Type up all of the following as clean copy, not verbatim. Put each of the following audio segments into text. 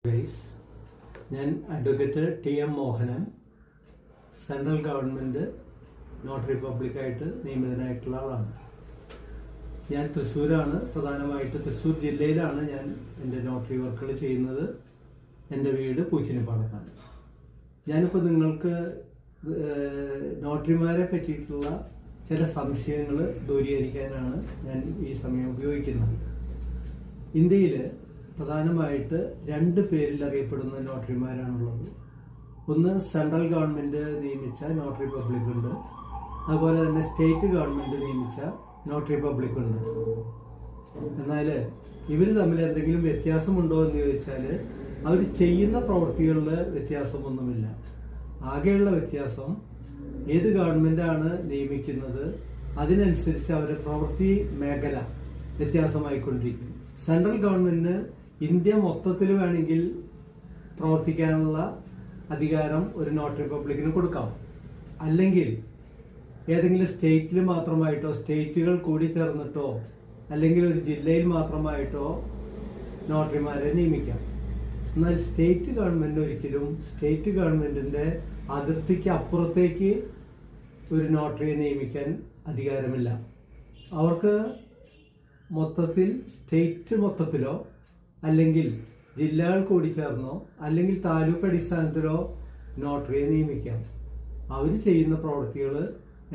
Guys, ഞാൻ advocate TM. Mohanan, central government notary പബ്ലിക്കായിട്ട് നിയമിതനായിട്ടുള്ള ആളാണ്. ഞാൻ തൃശ്ശൂരാണ്, പ്രധാനമായിട്ട് തൃശ്ശൂർ ജില്ലയിലാണ് ഞാൻ എൻ്റെ നോട്ടറി വർക്കുകൾ ചെയ്യുന്നത്. എൻ്റെ വീട് പൂച്ചനിപ്പാടത്താണ്. ഞാനിപ്പോൾ നിങ്ങൾക്ക് നോട്ടറിമാരെ പറ്റിയിട്ടുള്ള ചില സംശയങ്ങൾ ദൂരീകരിക്കാനാണ് ഞാൻ ഈ സമയം ഉപയോഗിക്കുന്നത്. ഇന്ത്യയിൽ പ്രധാനമായിട്ട് രണ്ട് പേരിൽ അറിയപ്പെടുന്ന നോട്ടറിമാരാണുള്ളത്. ഒന്ന് സെൻട്രൽ ഗവൺമെൻറ് നിയമിച്ച നോട്ടറി പബ്ലിക് ഉണ്ട്, അതുപോലെ തന്നെ സ്റ്റേറ്റ് ഗവൺമെൻറ് നിയമിച്ച നോട്ടറി പബ്ലിക് ഉണ്ട്. എന്നാൽ ഇവർ തമ്മിൽ എന്തെങ്കിലും വ്യത്യാസമുണ്ടോ എന്ന് ചോദിച്ചാൽ അവർ ചെയ്യുന്ന പ്രവൃത്തികളിൽ വ്യത്യാസമൊന്നുമില്ല. ആകെയുള്ള വ്യത്യാസം ഏത് ഗവൺമെൻറ്റാണ് നിയമിക്കുന്നത് അതിനനുസരിച്ച് അവരുടെ പ്രവൃത്തി മേഖല വ്യത്യാസമായിക്കൊണ്ടിരിക്കും. സെൻട്രൽ ഗവൺമെൻറ്റിന് ഇന്ത്യ മൊത്തത്തിൽ വേണമെങ്കിൽ പ്രവർത്തിക്കാനുള്ള അധികാരം ഒരു നോട്ടറി പബ്ലിക്കിന് കൊടുക്കാം. അല്ലെങ്കിൽ ഏതെങ്കിലും സ്റ്റേറ്റിൽ മാത്രമായിട്ടോ, സ്റ്റേറ്റുകൾ കൂടി ചേർന്നിട്ടോ, അല്ലെങ്കിൽ ഒരു ജില്ലയിൽ മാത്രമായിട്ടോ നോട്ടറിമാരെ നിയമിക്കാം. എന്നാൽ സ്റ്റേറ്റ് ഗവൺമെൻറ് ഒരിക്കലും സ്റ്റേറ്റ് ഗവൺമെൻറ്റിൻ്റെ അതിർത്തിക്ക് അപ്പുറത്തേക്ക് ഒരു നോട്ടറിയെ നിയമിക്കാൻ അധികാരമില്ല. അവർക്ക് മൊത്തത്തിൽ സ്റ്റേറ്റ് മൊത്തത്തിലോ, അല്ലെങ്കിൽ ജില്ലകൾ കൂടി ചേർന്നോ, അല്ലെങ്കിൽ താലൂക്ക് അടിസ്ഥാനത്തിലോ നോട്ടറിയെ നിയമിക്കാം. അവർ ചെയ്യുന്ന പ്രവൃത്തികൾ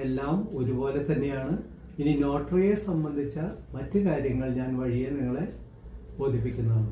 എല്ലാം ഒരുപോലെ തന്നെയാണ്. ഇനി നോട്ടറിയെ സംബന്ധിച്ച മറ്റു കാര്യങ്ങൾ ഞാൻ വഴിയെ നിങ്ങളെ ബോധിപ്പിക്കുന്നതാണ്.